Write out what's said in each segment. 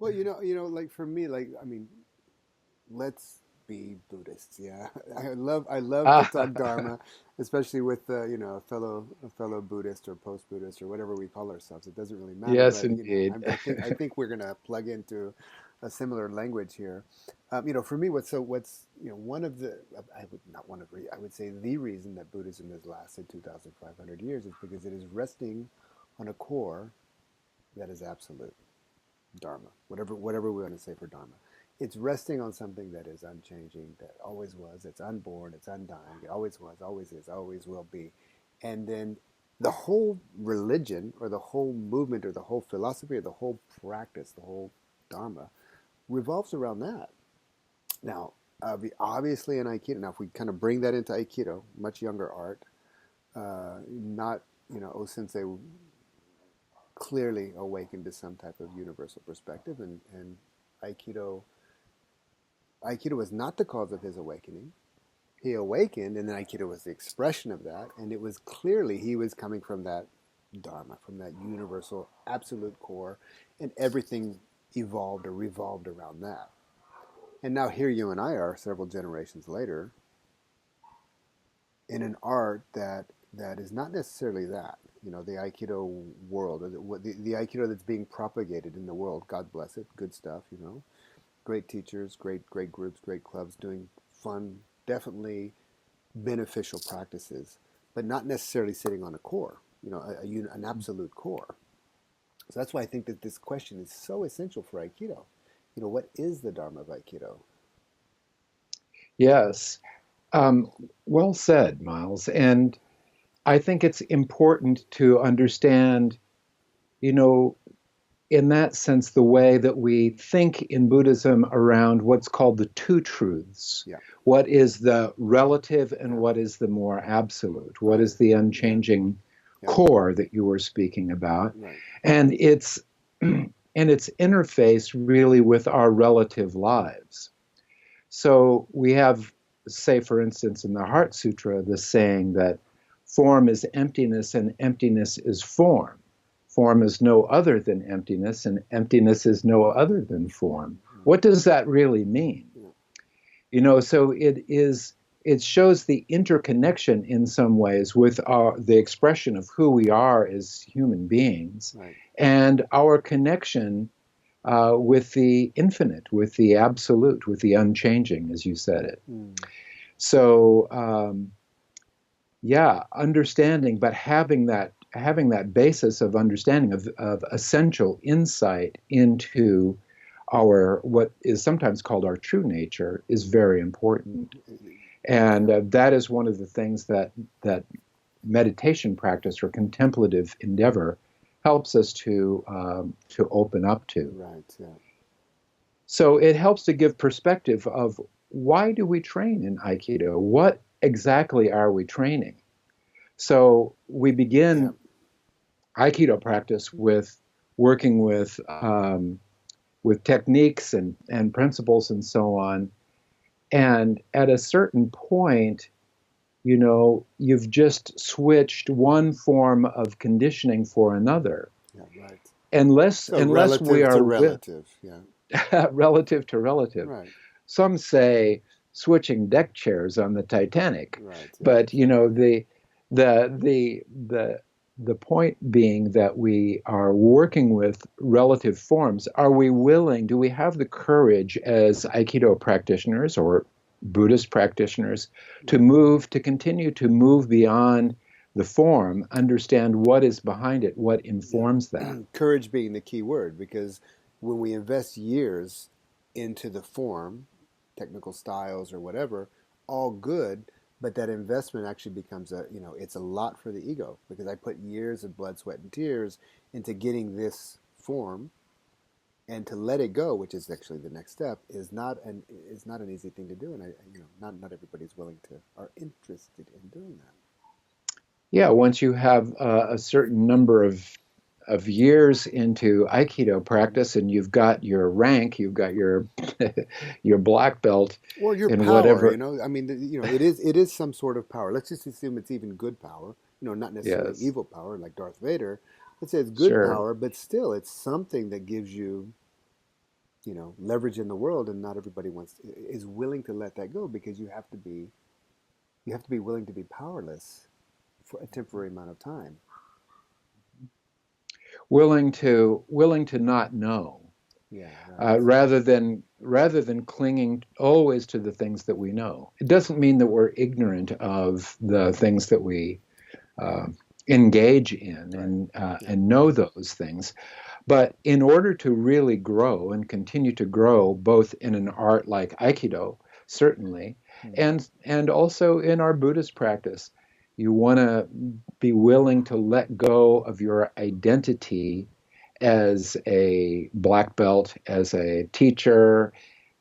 Well, like for me, like I mean, let's be Buddhists. Yeah, I love to talk Dharma, especially with a fellow Buddhist or post Buddhist or whatever we call ourselves. It doesn't really matter, Yes, but indeed. I think we're gonna plug into a similar language here. For me, what's one of the I would not one of I would say the reason that Buddhism has lasted 2,500 years is because it is resting on a core that is absolute. Dharma, whatever we want to say for Dharma. It's resting on something that is unchanging, that always was, it's unborn, it's undying, it always was, always is, always will be. And then the whole religion or the whole movement or the whole philosophy or the whole practice, the whole Dharma revolves around that. Now, obviously in Aikido, now if we kind of bring that into Aikido, much younger art, not, O-sensei clearly awakened to some type of universal perspective, and Aikido Aikido was not the cause of his awakening. He awakened, and then Aikido was the expression of that, and it was clearly he was coming from that Dharma, from that universal absolute core, and everything evolved or revolved around that. And now here you and I are, several generations later, in an art that is not necessarily that. The Aikido world, or the Aikido that's being propagated in the world. God bless it, good stuff. Great teachers, great groups, great clubs doing fun, definitely beneficial practices, but not necessarily sitting on a core. An absolute core. So that's why I think that this question is so essential for Aikido. What is the Dharma of Aikido? Yes. Um, well said, Miles. And I think it's important to understand, you know, in that sense, the way that we think in Buddhism around what's called the two truths. Yeah, What is the relative and yeah, what is the more absolute? What right. is the Yeah, unchanging yeah, core that you were speaking about? right. And it's and it's interfaced really with our relative lives. So we have, say, for instance, in the Heart Sutra, the saying that form is emptiness and emptiness is form. Form is no other than emptiness, and emptiness is no other than form. Mm, What does that really mean? yeah, So it shows the interconnection in some ways with the expression of who we are as human beings right. and our connection with the infinite, with the absolute, with the unchanging, as you said it. Mm, So yeah, understanding, but having that basis of understanding of essential insight into our what is sometimes called our true nature is very important, and yeah. that is one of the things that meditation practice or contemplative endeavor helps us to open up to. Right. Yeah. So it helps to give perspective of why do we train in Aikido? What exactly are we training? So we Yeah. begin Aikido practice with working with techniques and principles and so on. And at a certain point, you've just switched one form of conditioning for another. Yeah. Right. Unless So unless we relative to are with relative. Yeah. relative to relative. Right. Some say switching deck chairs on the Titanic, Right. Yeah. but the the the the point being that we are working with relative forms. Are we willing? Do we have the courage as Aikido practitioners or Buddhist practitioners to continue to move beyond the form, understand what is behind it, what Yeah. informs that? Courage being the key word, because when we invest years into the form, technical styles or whatever, all good, but that investment actually becomes it's a lot for the ego, because I put years of blood, sweat, and tears into getting this form, and to let it go, which is actually the next step, is not an easy thing to do, and not everybody's willing to are interested in doing that. Yeah, once you have a certain number of years into Aikido practice and you've got your rank, you've got your your black belt Or your in power, whatever. I mean, it is some sort of power. Let's just assume it's even good power, not necessarily Yes, evil power like Darth Vader. Let's say it's good sure. power, but still, it's something that gives you leverage in the world, and not everybody is willing to let that go, because you have to be willing to be powerless for a temporary amount of time. Willing to not know, Yeah, right. rather than clinging always to the things that we know. It doesn't mean that we're ignorant of the things that we uh, engage in Right. Yeah. and know those things. But in order to really grow and continue to grow, both in an art like Aikido, certainly, Hmm. and also in our Buddhist practice, you want to be willing to let go of your identity as a black belt, as a teacher,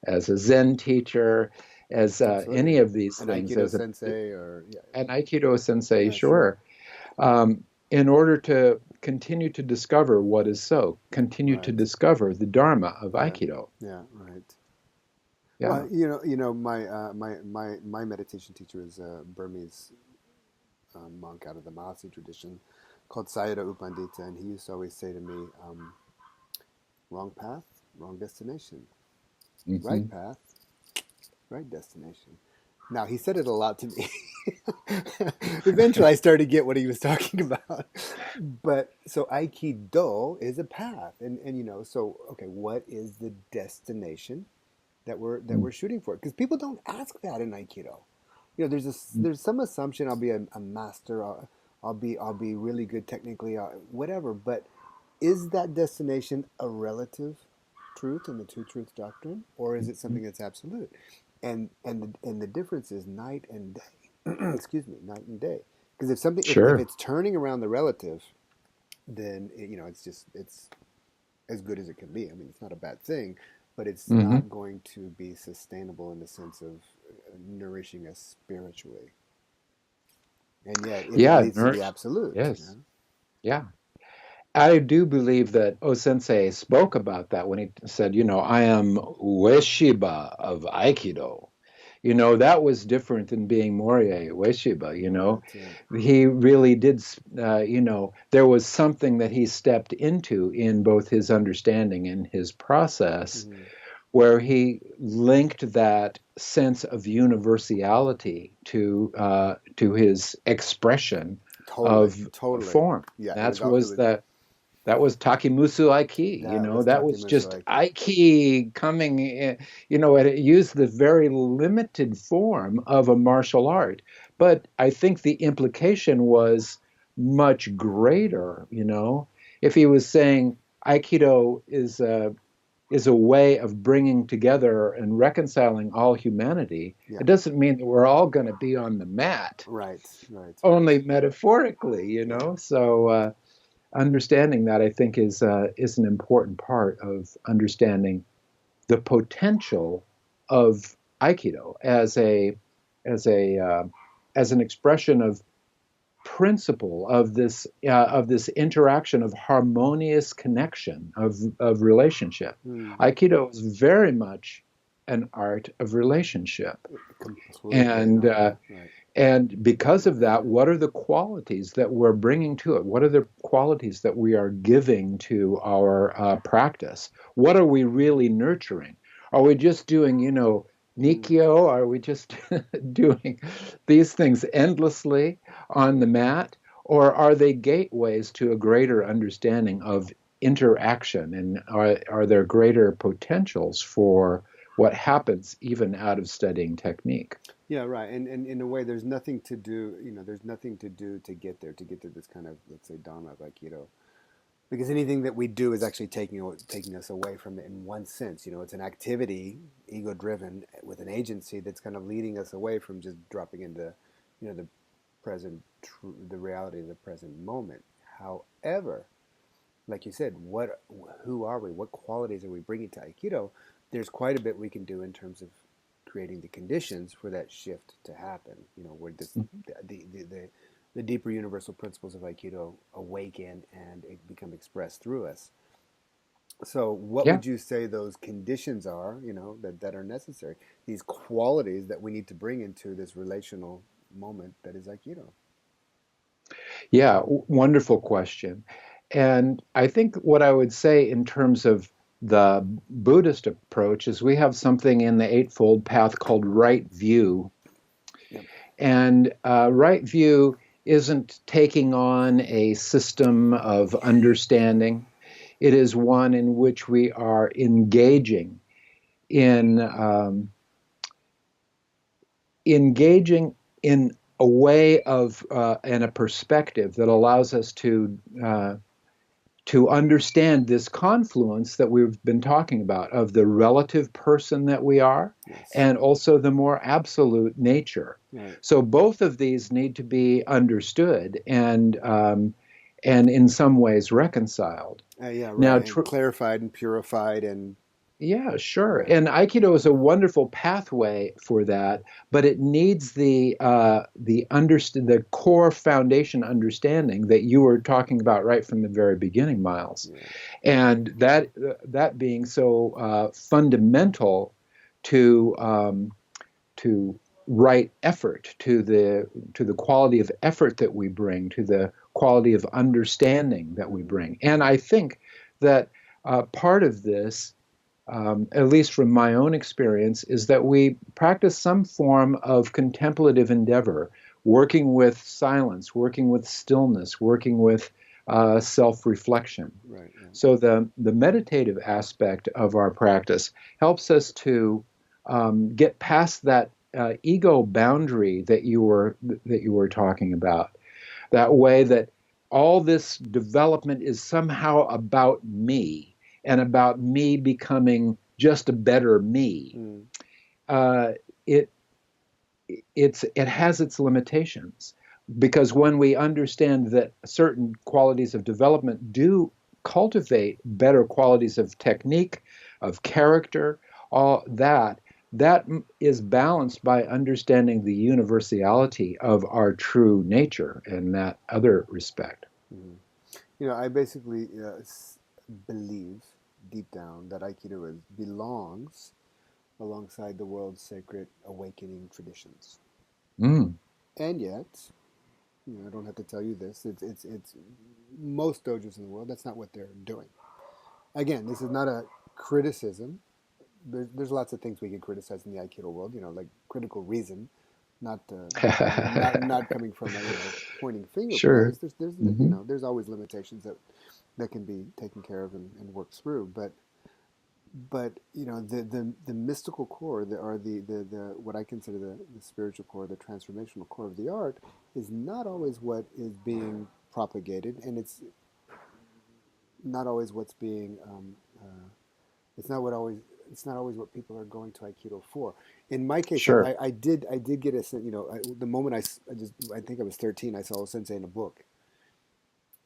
as a Zen teacher, as Absolutely. any of these An things, Aikido as sensei, or yeah. an Aikido sensei, Yeah, sure. sure, in order to continue to discover what is so, continue to Right. discover the Dharma of Yeah. Aikido. Yeah. Right. Yeah. Well, my meditation teacher is a Burmese monk out of the Mahasi tradition called Sayadaw U Pandita, and he used to always say to me, "Wrong path, wrong destination. Hmm. Right path, right destination." Now, he said it a lot to me. Eventually, I started to get what he was talking about. But so Aikido is a path, and so okay, what is the destination that we're shooting for? Because people don't ask that in Aikido. There's some assumption I'll be a master. I'll be really good technically, whatever. But is that destination a relative truth in the two truth doctrine, or is it something that's absolute? And the difference is night and day. Excuse me, night and day. Because if Sure. it's turning around the relative, then it's as good as it can be. I mean, it's not a bad thing, but it's Hmm. not going to be sustainable in the sense of nourishing us spiritually. And yet, if it Yeah. leads to the Nourish. absolute, Yes. Yeah. I do believe that O-sensei spoke about that when he said, I am Ueshiba of Aikido. That was different than being Morye Ueshiba. right? Yeah. He really did, there was something that he stepped into in both his understanding and his process Mm-hmm. where he linked that sense of universality to his expression Totally, of totally. form. Yeah, it was That all. It was was that was Takimusu Aiki, that was that was Takemuso just Aiki. Aiki coming in, it used the very limited form of a martial art. But I think the implication was much greater, if he was saying Aikido is a way of bringing together and reconciling all humanity. Yeah. It doesn't mean that we're all going to be on the mat, Right. Right. Right. only metaphorically, Yeah. So understanding that, I think, is an important part of understanding the potential of Aikido as a as an expression of principle of this interaction of harmonious connection of relationship. Hmm. Aikido is very much an art of relationship, Completely. and No. uh, Right. and because of that, what are the qualities that we're bringing to it? What are the qualities that we are giving to our practice? What are we really nurturing? Are we just doing, Hmm. Nikyo? Are we just doing these things endlessly on the mat? Or are they gateways to a greater understanding of interaction? And are there greater potentials for what happens even out of studying technique? Yeah, right. And in a way, there's nothing to do. There's nothing to do to get there. To get to this kind of, let's say, Dharma of Aikido, because anything that we do is actually taking us away from it in one sense. It's an activity, ego driven, with an agency that's kind of leading us away from just dropping into, the the reality of the present moment. However, like you said, who are we? What qualities are we bringing to Aikido? There's quite a bit we can do in terms of creating the conditions for that shift to happen. Where the deeper universal principles of Aikido awaken and it become expressed through us. So, what Yeah. would you say those conditions are? That are necessary. These qualities that we need to bring into this relational moment that is Aikido. Yeah, wonderful question. And I think what I would say in terms of the Buddhist approach is we have something in the Eightfold Path called right view. Yep. And right view isn't taking on a system of understanding. It is one in which we are engaging engaging in a way of and a perspective that allows us to understand this confluence that we've been talking about of the relative person that we are, Yes. and also the more absolute nature. Right. So both of these need to be understood and in some ways reconciled. Yeah, right. Now, And clarified and purified and. Yeah, sure. Right. And Aikido is a wonderful pathway for that, but it needs the core foundation understanding that you were talking about right from the very beginning, Miles. Yeah. And that being so fundamental to right effort, to the quality of effort that we bring, to the quality of understanding that we bring. And I think that part of this, at least from my own experience, is that we practice some form of contemplative endeavor, working with silence, working with stillness, working with self-reflection. Right, yeah. So the meditative aspect of our practice helps us to get past that ego boundary that you were talking about. That way that all this development is somehow about me, and about me becoming just a better me. It has its limitations, because when we understand that certain qualities of development do cultivate better qualities of technique, of character, all that is balanced by understanding the universality of our true nature in that other respect. I basically believe deep down that Aikido belongs alongside the world's sacred awakening traditions. Mm. And yet, I don't have to tell you this. It's most dojos in the world. That's not what they're doing. Again, this is not a criticism. There's lots of things we can criticize in the Aikido world. Like critical reason, not coming from a pointing finger Sure. place. There's there's always limitations that can be taken care of and worked through. But the mystical core, or the what I consider the spiritual core, the transformational core of the art, is not always what is being propagated, and it's not always what's being. It's not always what people are going to Aikido for. In my case, sure. I did get a the moment I think I was 13, I saw a sensei in a book.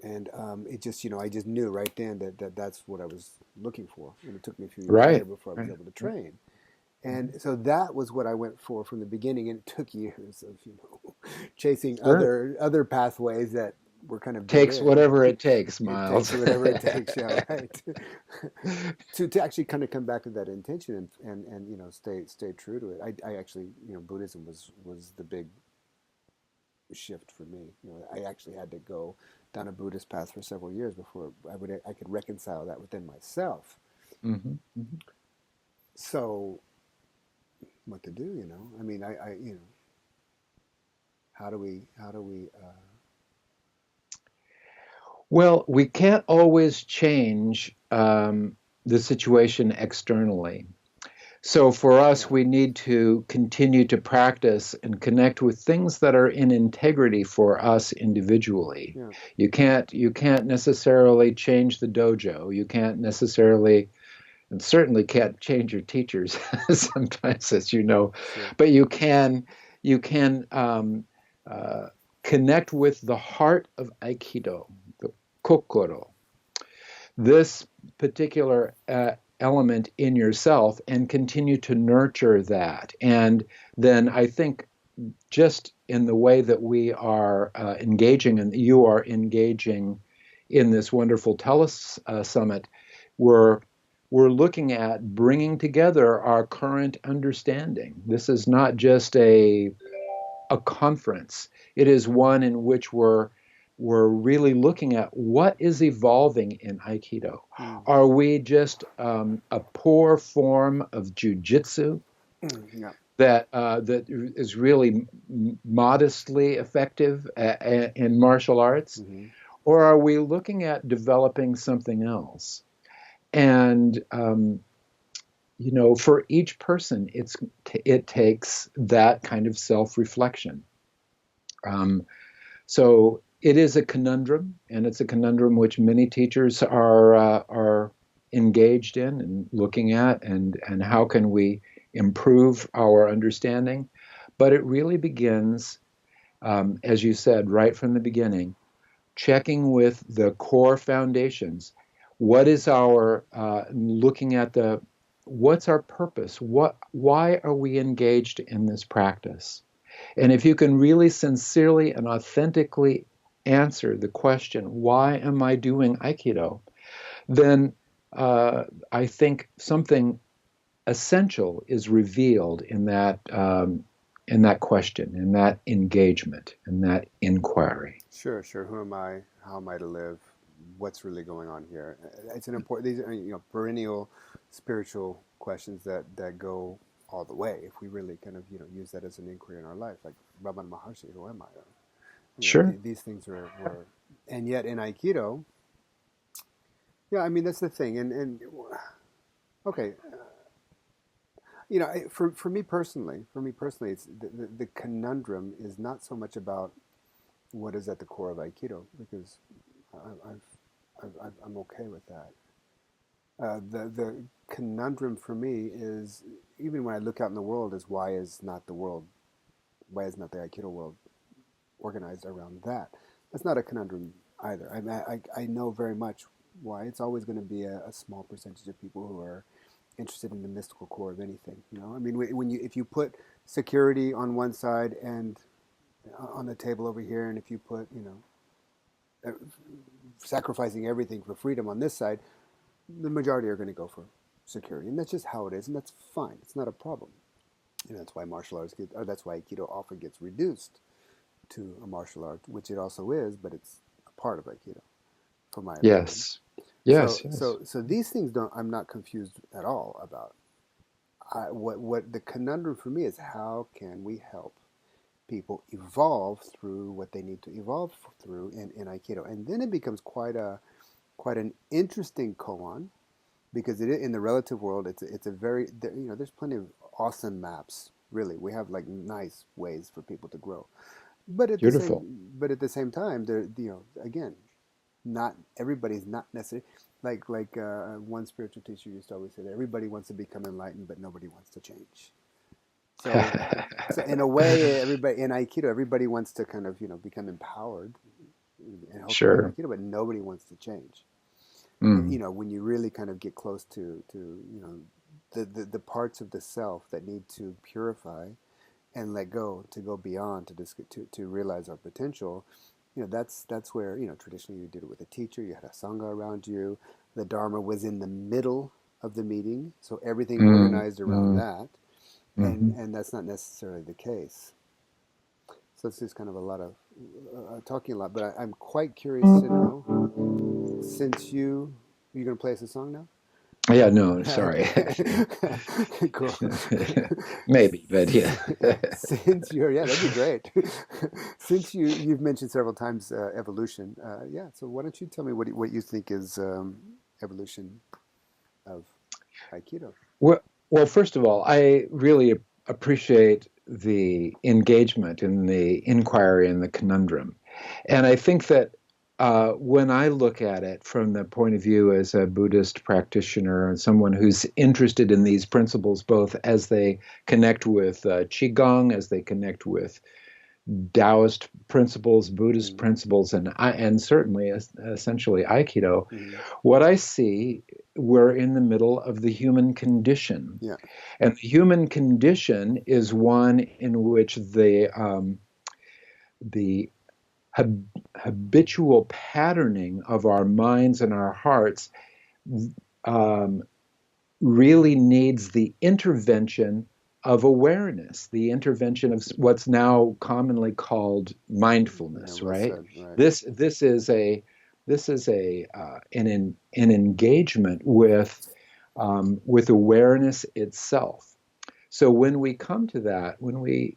And it just, I just knew right then that that's what I was looking for. And it took me a few years later before I was able to train. And so that was what I went for from the beginning. And it took years of, chasing other pathways that were kind of takes whatever it takes, Miles. It takes whatever it takes, yeah, right. to actually kind of come back to that intention and stay true to it. I actually, Buddhism was the big shift for me. I actually had to go down a Buddhist path for several years before I could reconcile that within myself. Mm-hmm. Mm-hmm. So, what to do? I mean, how do we? Well, we can't always change the situation externally. So for us, we need to continue to practice and connect with things that are in integrity for us individually. Yeah. You can't necessarily change the dojo. You can't necessarily, and certainly can't change your teachers sometimes, as you know. Sure. But you can connect with the heart of Aikido, the kokoro. This particular element in yourself, and continue to nurture that. And then I think just in the way that we are engaging, and you are engaging in this wonderful Tele-Summit, we're looking at bringing together our current understanding. This is not just a conference. It is one in which we're we're really looking at what is evolving in Aikido. Mm. Are we just a poor form of jujitsu Yeah. that is really modestly effective in martial arts, Mm-hmm. or are we looking at developing something else? And for each person, it takes that kind of self-reflection. So it is a conundrum, and it's a conundrum which many teachers are engaged in and looking at, and how can we improve our understanding. But it really begins, as you said, right from the beginning, checking with the core foundations. What is our looking at what's our purpose? Why are we engaged in this practice? And if you can really sincerely and authentically answer the question, why am I doing Aikido? Then I think something essential is revealed in that question, in that engagement, in that inquiry. Sure. Who am I? How am I to live? What's really going on here? It's an important. These are perennial spiritual questions that go all the way. If we really kind of use that as an inquiry in our life, like Ramana Maharshi, who am I? Sure. These things were, and yet in Aikido, yeah, I mean that's the thing. And okay, for me personally, it's the conundrum is not so much about what is at the core of Aikido, because I'm okay with that. The conundrum for me is, even when I look out in the world, is why is not the Aikido world organized around that? That's not a conundrum either. I know very much why. It's always going to be a small percentage of people who are interested in the mystical core of anything. I mean, if you put security on one side and on the table over here, and if you put sacrificing everything for freedom on this side, the majority are going to go for security, and that's just how it is, and that's fine. It's not a problem. That's why martial arts that's why Aikido often gets reduced to a martial art, which it also is, but it's a part of Aikido, from my opinion. Yes. Yes. So these things I'm not confused at all about. What the conundrum for me is, how can we help people evolve through what they need to evolve through in Aikido? And then it becomes quite an interesting koan, because in the relative world, it's a very, there's plenty of awesome maps. Really, we have like nice ways for people to grow, but at Beautiful. the same time, again, not everybody's not necessarily like one spiritual teacher used to always say that everybody wants to become enlightened, but nobody wants to change. So in a way, everybody in Aikido, everybody wants to kind of become empowered and help Sure. Aikido, but nobody wants to change. Mm. When you really kind of get close to the parts of the self that need to purify and let go, to go beyond, to realize our potential, that's where traditionally you did it with a teacher. You had a sangha around you. The Dharma was in the middle of the meeting, so everything organized around that, and that's not necessarily the case. So it's just kind of a lot of talking a lot, but I'm quite curious to know, since you're going to play us a song now? Yeah, no, sorry. Cool. Maybe, but yeah. Since that'd be great. Since you've mentioned several times evolution, so why don't you tell me what you think is evolution of Aikido? Well, first of all, I really appreciate the engagement in the inquiry and the conundrum. And I think that when I look at it from the point of view as a Buddhist practitioner and someone who's interested in these principles, both as they connect with Qigong, as they connect with Taoist principles, Buddhist principles, and certainly essentially Aikido, what I see, we're in the middle of the human condition. Yeah. And the human condition is one in which the habitual patterning of our minds and our hearts really needs the intervention of awareness, the intervention of what's now commonly called Yeah, mindfulness. well Right. said. Right. This is an engagement with awareness itself. So when we come to that, when we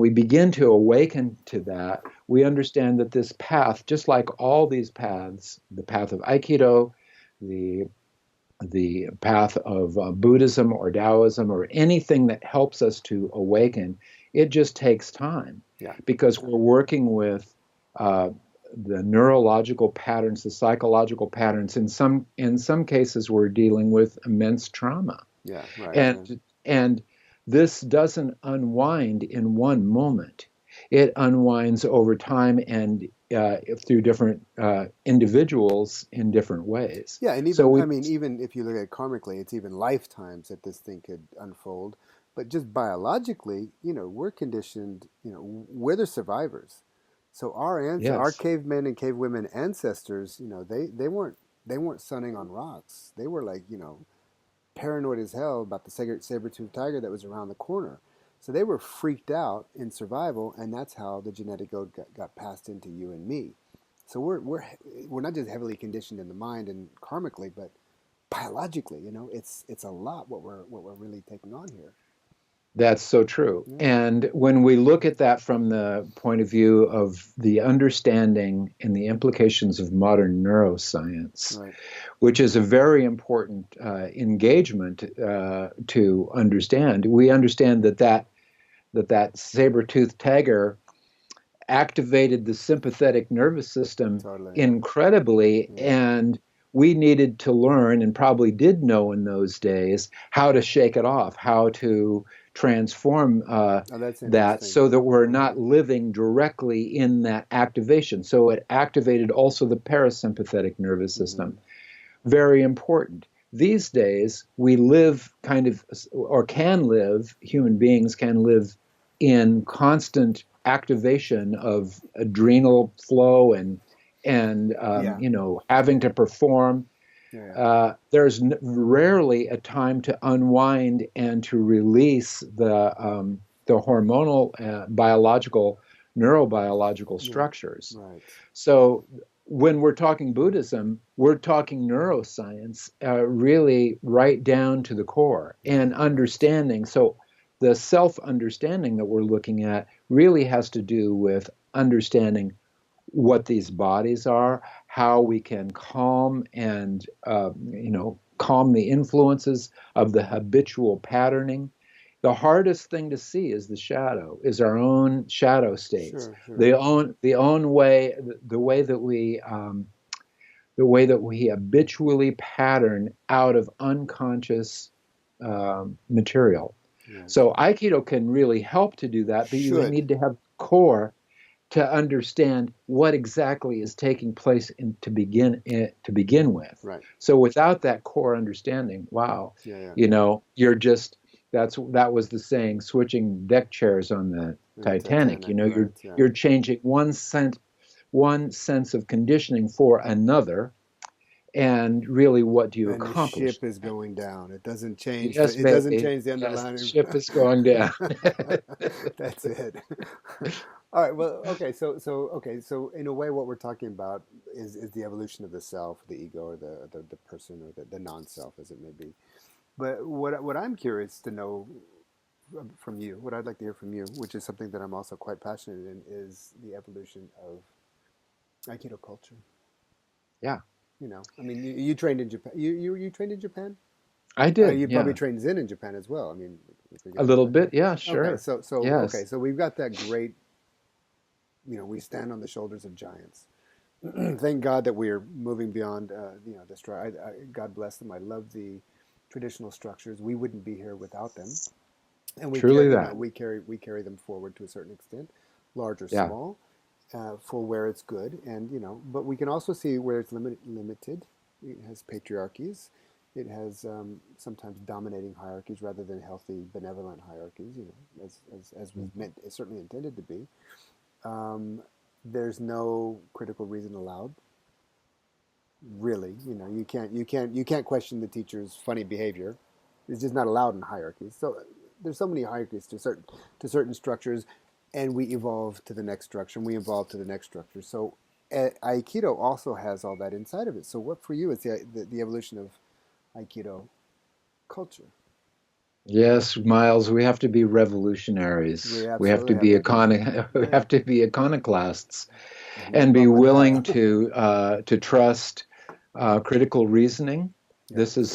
begin to awaken to that, we understand that this path, just like all these paths, the path of Aikido, the the path of Buddhism or Taoism or anything that helps us to awaken, it just takes time Yeah. because we're working with uh, the neurological patterns, the psychological patterns. In some cases, we're dealing with immense trauma, Yeah. Right. Right. and this doesn't unwind in one moment. It unwinds over time and through different individuals in different ways. Yeah, and So even I we, mean, even if you look at it karmically, it's even lifetimes that this thing could unfold. But just biologically, we're conditioned. We're the survivors. So our yes, cavemen and cavewomen ancestors, they weren't sunning on rocks. They were like paranoid as hell about the saber-toothed tiger that was around the corner. So they were freaked out in survival, and that's how the genetic code got passed into you and me. So we're not just heavily conditioned in the mind and karmically, but biologically. It's a lot what we're really taking on here. that's so true. Yeah. And when we look at that from the point of view of the understanding and the implications of modern neuroscience, Right. which is a very important engagement to understand, we understand that saber-toothed tiger activated the sympathetic nervous system Totally. incredibly, Yeah. and we needed to learn, and probably did know in those days, how to shake it off, how to transform Oh, that's that interesting. so that we're Yeah. not living directly in that activation. So it activated also the parasympathetic nervous Mm-hmm. system. Very important. These days, we live kind of, or can live, human beings can live in constant activation of adrenal flow and Yeah. having to perform. Yeah. There's rarely a time to unwind and to release the hormonal, biological, neurobiological Yeah. structures. Right. So when we're talking Buddhism, we're talking neuroscience, really right down to the core Yeah. and Right. understanding. So the self understanding that we're looking at really has to do with understanding what these bodies are, how we can calm and calm the influences of the habitual patterning. The hardest thing to see is the shadow, is our own shadow states, Sure. Sure. the own way, the way that we habitually pattern out of unconscious material. Right. So Aikido can really help to do that, but you Should. need to have core to understand what exactly is taking place to begin with. Right. So without that core understanding, wow, Yeah. Yeah. you're just that was the saying, switching deck chairs on the In the Titanic. Titanic. You're Right. Yeah. you're changing one sense of conditioning for another, and really, what do you And the accomplish? ship is going down. It doesn't change Yes, it doesn't baby. change the Yes, the underlying. ship is going down. That's it. All right. Well, okay. So in a way, what we're talking about is the evolution of the self, the ego, or the person, or the non-self, as it may be. But what I'm curious to know from you, what I'd like to hear from you, which is something that I'm also quite passionate in, is the evolution of Aikido culture. Yeah, I mean, you trained in Japan. You trained in Japan? I did. You probably Yeah, trained Zen in Japan as well. I mean, we a forget about little that. Yeah. bit. Yeah, Okay. sure. So Yes. we've got that great. We stand on the shoulders of giants. Thank God that we are moving beyond. This. God bless them. I love the traditional structures. We wouldn't be here without them, and we Truly carry. that. We carry them forward to a certain extent, large or Yeah. small, for where it's good, and but we can also see where it's limited. It has patriarchies. It has sometimes dominating hierarchies rather than healthy, benevolent hierarchies. As was meant, is certainly intended to be. Um, there's no critical reason allowed. Really, you can't question the teacher's funny behavior. It's just not allowed in hierarchies. So there's so many hierarchies to certain structures, and we evolve to the next structure, and we evolve to the next structure. So Aikido also has all that inside of it. So what for you is the evolution of Aikido culture? Yes, Miles, we have to be We revolutionaries. We have absolutely to have be to be. we Yeah, have to be iconoclasts there's no and be wrong with willing that. to trust critical reasoning. Yeah. This is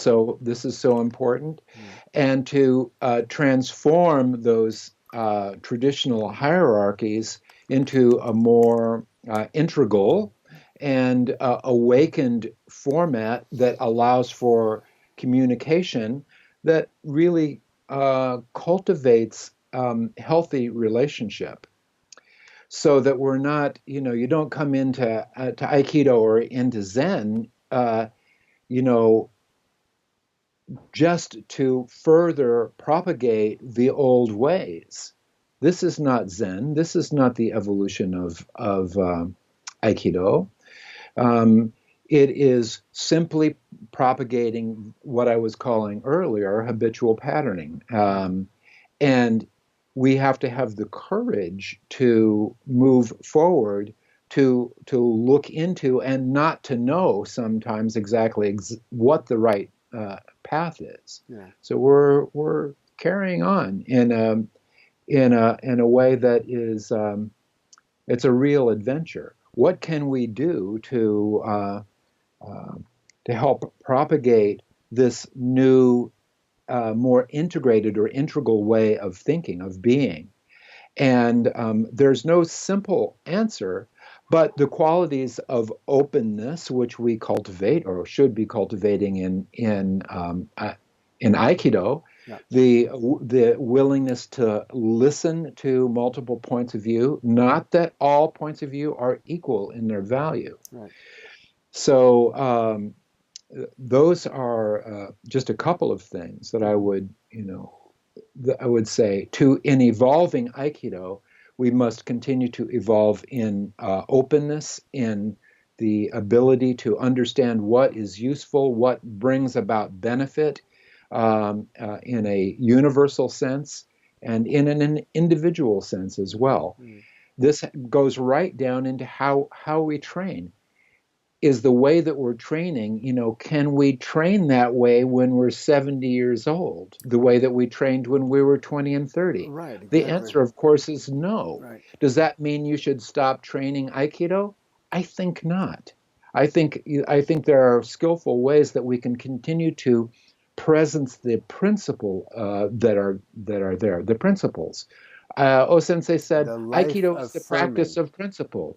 so important, Mm. and to transform those traditional hierarchies into a more integral and awakened format that allows for communication that really cultivates healthy relationship, so that we're not, you don't come into to Aikido or into Zen, you know, just to further propagate the old ways. This is not Zen. This is not the evolution of Aikido. Um, it is simply propagating what I was calling earlier habitual patterning. And we have to have the courage to move forward, to look into and not to know sometimes exactly what the right path is. Yeah. So we're carrying on in a way that is it's a real adventure. What can we do uh, to help propagate this new, more integrated or integral way of thinking, of being? And there's no simple answer, but the qualities of openness, which we cultivate or should be cultivating in Aikido, Yeah. the willingness to listen to multiple points of view, not that all points of view are equal in their value. Right. So those are just a couple of things that I Mm-hmm. would, I would say to in evolving Aikido, we must continue to evolve in openness, in the ability to understand what is useful, what brings about benefit in a universal sense and in an individual sense as well. Mm. This goes right down into how we train. Is the way that we're training, can we train that way when we're 70 years old, the way that we trained when we were 20 and 30? Right. The Exactly. answer, of course, is no. Right. Does that mean you should stop training Aikido? I think not. I think there are skillful ways that we can continue to presence the principle that are there, the principles. O Sensei said, The life Aikido is the affirming, practice of principle.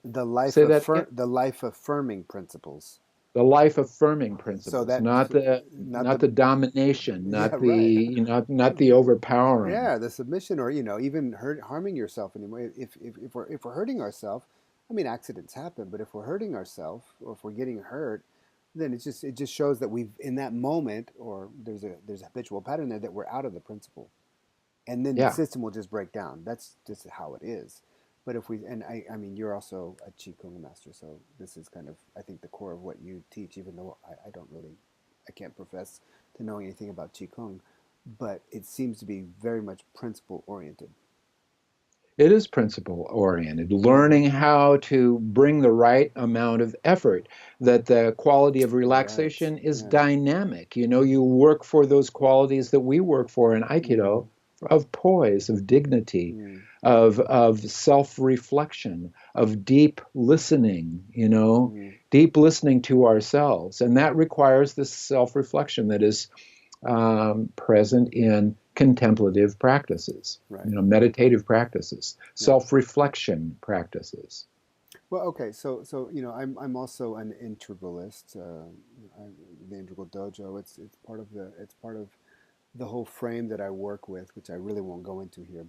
Say that again. the life affirming principles. The life affirming So principles, that not the not not the the domination, yeah, not right. the not the overpowering. Yeah, the submission, or even harming yourself anyway. If we're hurting ourselves, I mean, accidents happen, but if we're hurting ourselves or if we're getting hurt, then it just shows that we've in that moment, or there's a habitual pattern there that we're out of the principle, and then the Yeah, system will just break down. That's just how it is. But if we and I mean, you're also a Qigong master, so this is kind of I think the core of what you teach. Even though I don't really, I can't profess to know anything about Qigong, but it seems to be very much principle oriented. it is principle oriented, learning how to bring the right amount of effort, that the quality of Right. relaxation is Yeah. dynamic. You work for those qualities that we work for in Mm-hmm. Aikido, of poise, of dignity, Mm. of self-reflection, of deep listening, Mm. deep listening to ourselves. And that requires this self-reflection that is present in contemplative practices, Right. meditative practices, Yeah. self-reflection practices. Well, okay. So I'm also an integralist. The integral dojo. It's part of the whole frame that I work with, which I really won't go into here.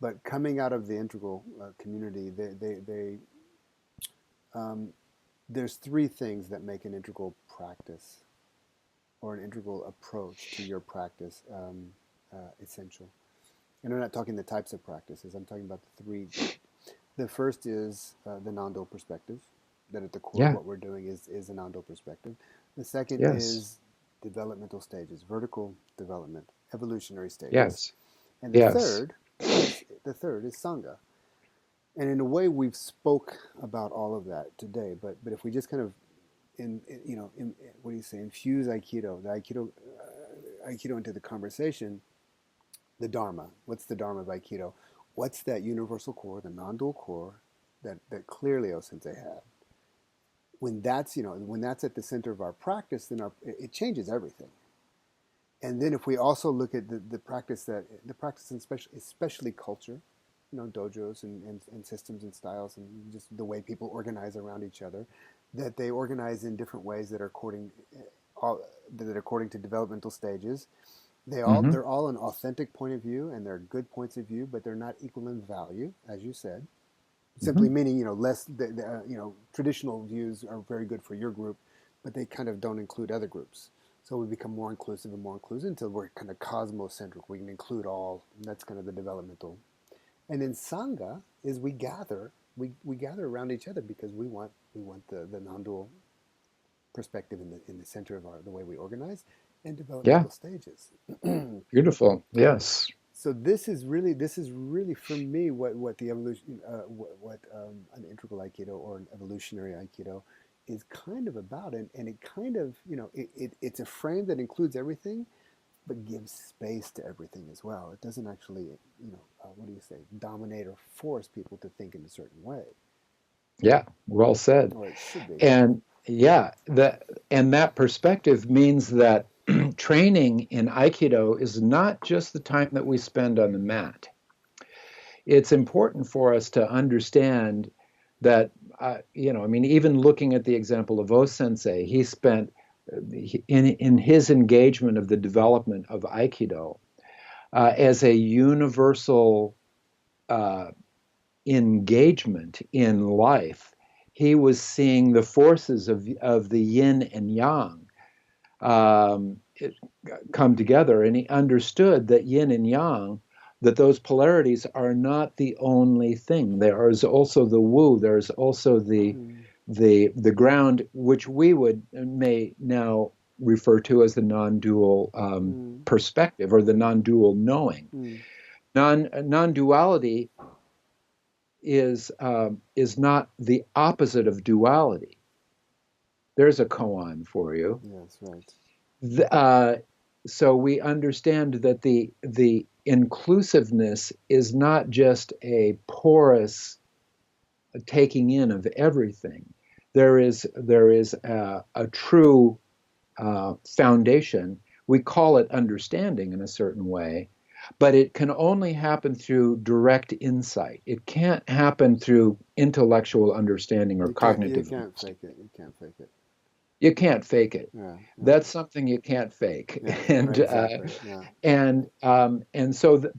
But coming out of the integral community, um, there's three things that make an integral practice or an integral approach to your practice essential. And I'm not talking the types of practices. I'm talking about the three. The first is the non-dual perspective. That at the core of Yeah, what we're doing is a non-dual perspective. The second yes, is developmental stages, vertical development, evolutionary stages. yes, And Yes. the third is Sangha. And in a way, we've spoke about all of that today. But if we just kind of what do you say, infuse Aikido into the conversation, the Dharma. What's the Dharma of Aikido? What's that universal core, the non-dual core that clearly O-sensei had? When that's at the center of our practice, then it changes everything. And then if we also look at the practice especially culture, dojos and systems and styles and just the way people organize around each other, that they organize in different ways that are according to developmental stages. Hmm. They're all an authentic point of view, and they're good points of view, but they're not equal in value, as you said. Hmm. Simply meaning, less traditional views are very good for your group, but they kind of don't include other groups. So we become more inclusive and more inclusive until we're kind of cosmocentric. We can include all. And that's kind of the developmental. And in Sangha is we gather around each other because we want the non-dual perspective in the center of the way we organize and Yeah. developmental stages. Beautiful. Yes. So this is really for me what the evolution what an integral Aikido or an evolutionary Aikido is kind of about, and it kind of it's a frame that includes everything but gives space to everything as well. It doesn't actually what do you say, dominate or force people to think in a certain way, Yeah. Well said. or it should be. And yeah, that perspective means that training in Aikido is not just the time that we spend on the mat. It's important for us to understand that, I mean, even looking at the example of O Sensei, he spent in his engagement of the development of Aikido as a universal uh, engagement in life. He was seeing the forces of the yin and yang um, come together, and he understood that yin and yang, that those polarities are not the only thing. There is also the wu. There's also Mm, the ground, which we may now refer to as the non-dual mm, perspective or the non-dual knowing. mm. Non-duality is not the opposite of duality. There's a koan for you. Yes, right. The, so we understand that the inclusiveness is not just a porous taking in of everything. There is a true foundation. We call it understanding in a certain way, but it can only happen through direct insight. It can't happen through intellectual understanding or You cognitive can't understanding. fake it. You can't fake it. You can't fake it. Yeah, yeah, That's something you can't fake, yeah. and Right, exactly. Yeah.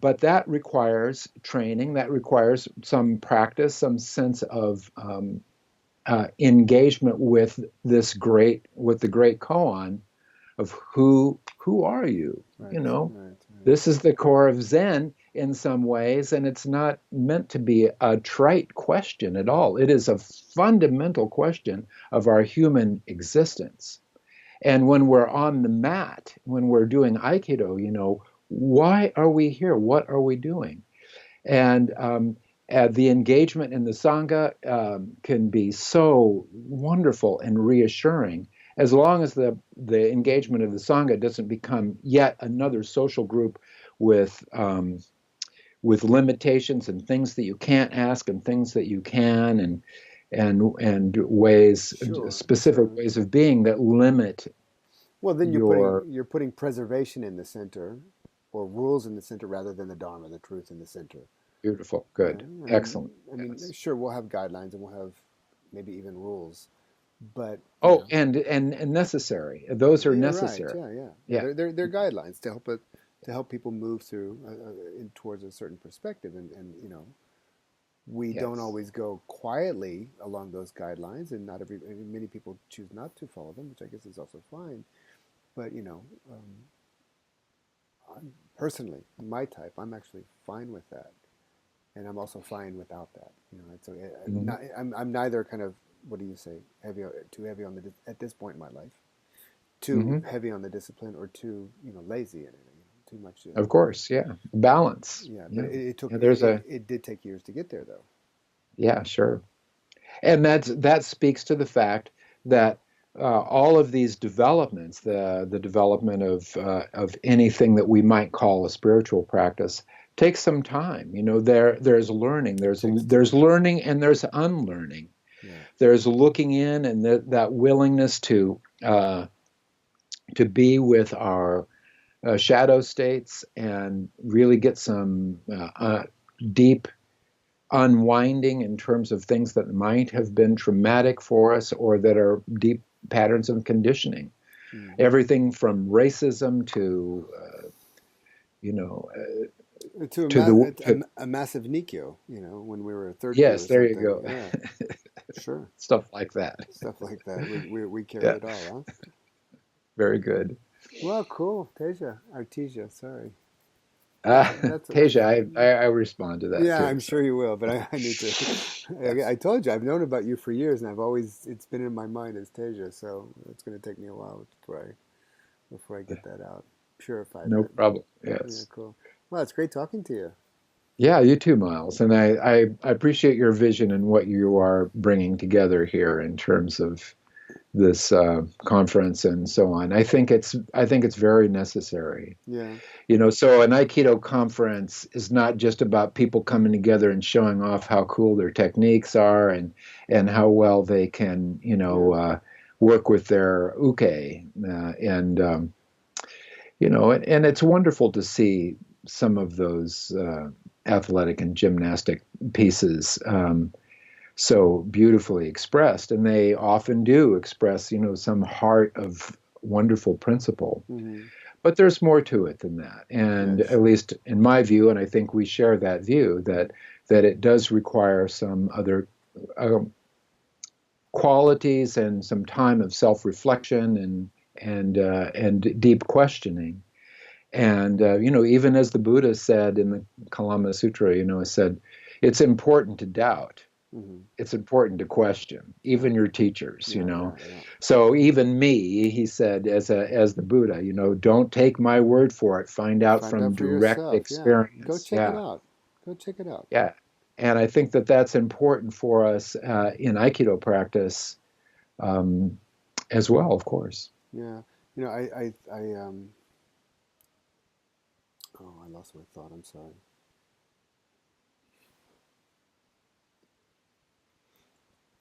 but that requires training. That requires some practice, some sense of engagement with the great koan of who are you? You Right, know, right, right. this is the core of Zen in some ways, and it's not meant to be a trite question at all. It is a fundamental question of our human existence. And when we're on the mat, when we're doing Aikido, why are we here? What are we doing? And the engagement in the Sangha can be so wonderful and reassuring as long as the engagement of the Sangha doesn't become yet another social group with with limitations and things that you can't ask and things that you can and ways Sure, specific sure. ways of being that limit Well, then your you're putting preservation in the center, or rules in the center, rather than the Dharma, the truth in the center. beautiful, Yeah, good, excellent. Yes. sure, we'll have guidelines and we'll have maybe even rules, but Oh, and necessary. Those are you're right. necessary. Yeah, yeah, yeah. Yeah. They're guidelines to help people move through towards a certain perspective, and we don't Yes. always go quietly along those guidelines, and not every many people choose not to follow them, which I guess is also fine. But personally, my type, I'm actually fine with that, and I'm also fine without that. It's okay. Mhm. I'm neither kind of, what do you say, too heavy on at this point in my life, too Mhm. heavy on the discipline, or too lazy in it. too much. Of course, yeah. Balance. Yeah, but Yeah. it took Yeah, there's a it did take years to get there, though. yeah, sure. And that speaks to the fact that all of these developments, the development of anything that we might call a spiritual practice, takes some time. You know, there's learning, It takes there's time. learning, and there's unlearning. Yeah. There's looking in, and that willingness to be with our shadow states and really get some deep unwinding in terms of things that might have been traumatic for us or that are deep patterns of conditioning. Mm-hmm. Everything from racism to, you know, To to the to, a massive Nikyo, when we were a third kyu yes, or there you something. go, Yeah, sure. stuff like that. Stuff like that. We carry Yeah, it all, huh? very good. Well, cool. Artesia, sorry. That's a, Teja, I respond to that yeah, too. I'm So sure you will, but I need to. I told you I've known about you for years, and it's been in my mind as Teja, so it's going to take me a while before I get that out, purify no that. problem. Yeah, Yes. cool. Well, it's great talking to you. Yeah, you too, Miles. And I appreciate your vision and what you are bringing together here in terms of this conference and so on. I think it's very necessary. Yeah, You know, so an Aikido conference is not just about people coming together and showing off how cool their techniques are and how well they can, yeah, work with their uke. And and it's wonderful to see some of those athletic and gymnastic pieces so beautifully expressed, and they often do express, some heart of wonderful principle. mm-hmm. But there's more to it than that, and Yes, at least in my view, and I think we share that view, that it does require some other um, qualities and some time of self-reflection and deep questioning. And even as the Buddha said in the Kalama Sutra, it said, it's important to doubt. mm-hmm. It's important to question, even Right. your teachers. Yeah, yeah, yeah. So even me, he said, as the Buddha, don't take my word for it. Find out Find out from for direct yourself. Yeah, go experience. check it Yeah, out. Go check it out. yeah. And I think that that's important for us in Aikido practice um, as well, of course. Yeah, oh, I lost my thought. I'm sorry.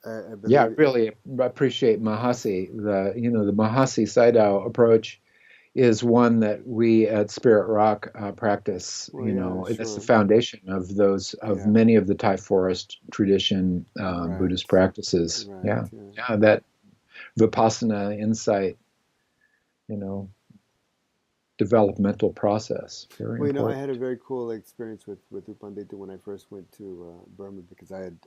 I Yeah, I believe. really appreciate Mahasi. The Mahasi Sayadaw approach is one that we at Spirit Rock practice. Well, yeah, It's the sure. foundation of Yeah, many of the Thai forest tradition right, Buddhist practices. right. Yeah, Yeah. yeah, that Vipassana insight, you know, developmental process, very Well, I had important. a very cool experience with Upandita when I first went to Burma because I'd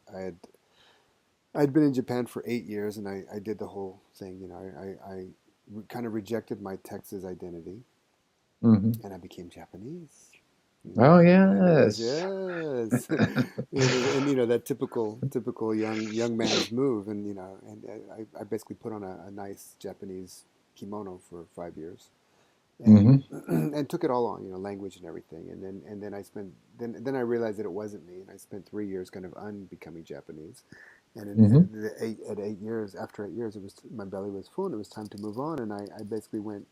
been in Japan for 8 years and I did the whole thing. I kind of rejected my Texas identity Hmm. and I became Japanese. Oh And it was yes. yes, and that typical young man's move, and I basically put on a nice Japanese kimono for 5 years, and Hmm. and took it all on, language and everything, and then I realized that it wasn't me, and I spent 3 years kind of unbecoming Japanese, and Hmm. at 8 years, after 8 years, it was my belly was full, and it was time to move on, and I basically went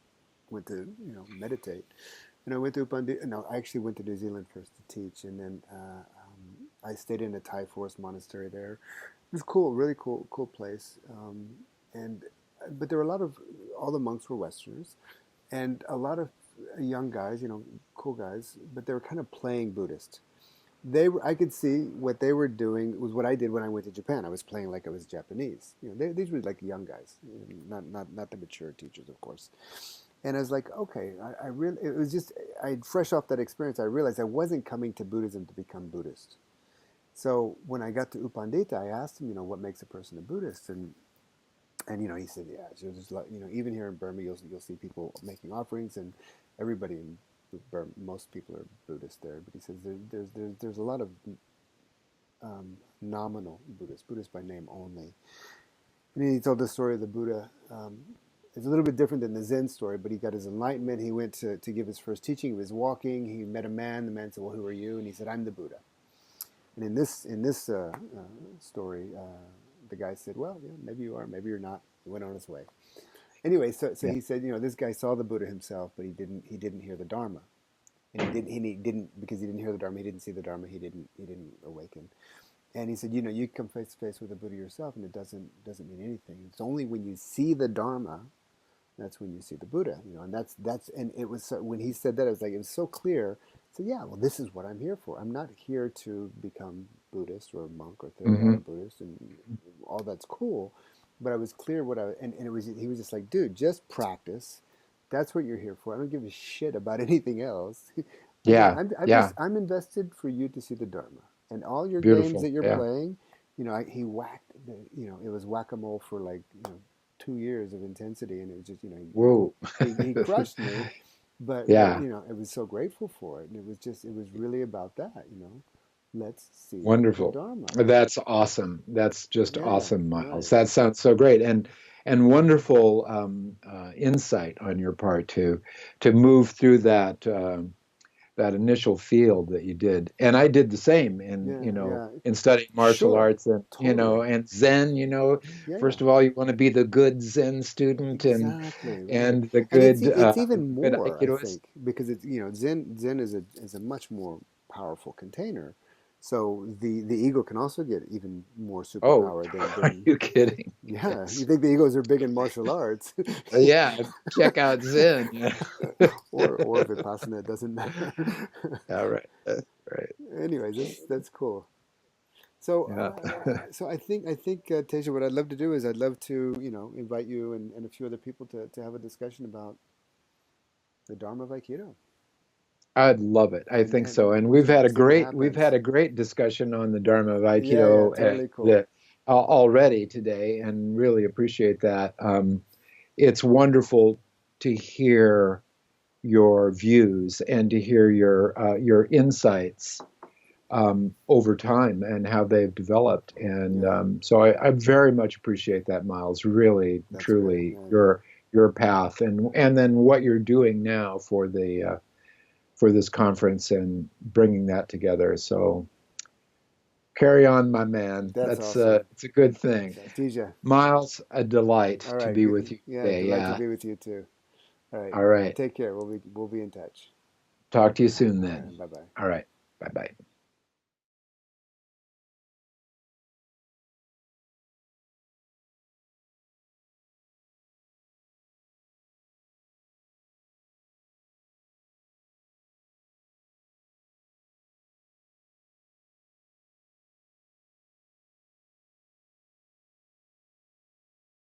to meditate. And I went to Upandi. No, I actually went to New Zealand first to teach, and then I stayed in a Thai forest monastery there. It was cool, really cool place. And but there were a lot of all the monks were Westerners, and a lot of young guys, cool guys, but they were kind of playing Buddhist. I could see what they were doing was what I did when I went to Japan. I was playing like I was Japanese. These were like young guys, not the mature teachers, of course. And I was like, okay, I really, it was just, fresh off that experience, I realized I wasn't coming to Buddhism to become Buddhist. So when I got to Upandita, I asked him, what makes a person a Buddhist? And he said, yeah, so there's even here in Burma, you'll see people making offerings, and everybody in Burma, most people are Buddhist there. But he says there's a lot of nominal Buddhists by name only. And he told the story of the Buddha it's a little bit different than the Zen story, but he got his enlightenment. He went to give his first teaching. He was walking. He met a man. The man said, "Well, who are you?" And he said, "I'm the Buddha." And in this story, the guy said, "Well, yeah, maybe you are, maybe you're not." He went on his way. Anyway, so Yeah. he said, this guy saw the Buddha himself, but he didn't hear the Dharma, and he didn't because he didn't hear the Dharma. He didn't see the Dharma. He didn't awaken. And he said, you come face to face with the Buddha yourself, and it doesn't mean anything. It's only when you see the Dharma that's when you see the Buddha. And that's and it was so, when he said that, it was so clear. So yeah, well, this is what I'm here for. I'm not here to become Buddhist or monk or Hmm. Theravada Buddhist, and all that's cool. But I was clear what and it was. He was just like, dude, just practice. That's what you're here for. I don't give a shit about anything else. Yeah. Yeah. I'm invested for you to see the Dharma, and all your games Beautiful. that you're Yeah. playing. He whacked. It was whack-a-mole for like 2 years of intensity, and it was just Whoa. he crushed me, but Yeah. I was so grateful for it, and it was really about that. Let's see the Wonderful. Dharma. That's awesome. That's just Yeah, awesome, Miles. right. That sounds so great, and wonderful insight on your part to move through that initial field that you did. And I did the same in, Yeah, yeah. in studying martial Sure, arts and, totally. and Zen, Yeah, yeah. first of all, you want to be the good Zen student Exactly right, and the and good, it's even good more, I Aikidoist. think, because it's Zen is a much more powerful container. So the ego can also get even more Oh, superpower are than you kidding? yeah. You Yes. think the egos are big in martial arts, Yeah, check out Zen. Yeah. or Vipassana, it doesn't matter. All right. Right. Anyways, that's cool. So, Yeah. I think Teja, what I'd love to do is I'd love to invite you and a few other people to have a discussion about the Dharma of Aikido I'd love it. I and think so. And see what we've happens. had a great discussion on the Dharma of Yeah, yeah, Aikido totally cool. already today, and really appreciate that. It's wonderful to hear your views and to hear your insights over time and how they've developed. And Yeah, so I very much appreciate that, Miles. Really, that's great. truly, Yeah, your path and then what you're doing now for this conference and bringing that together. So carry on, my man. that's That's awesome. it's a good thing. Teja, Miles, a delight all to right. be with you Yeah, today. delight to Yeah. be with you too. All right, All right. take care. We'll be in touch. Talk to you soon All right, then. bye bye. All right. Bye bye.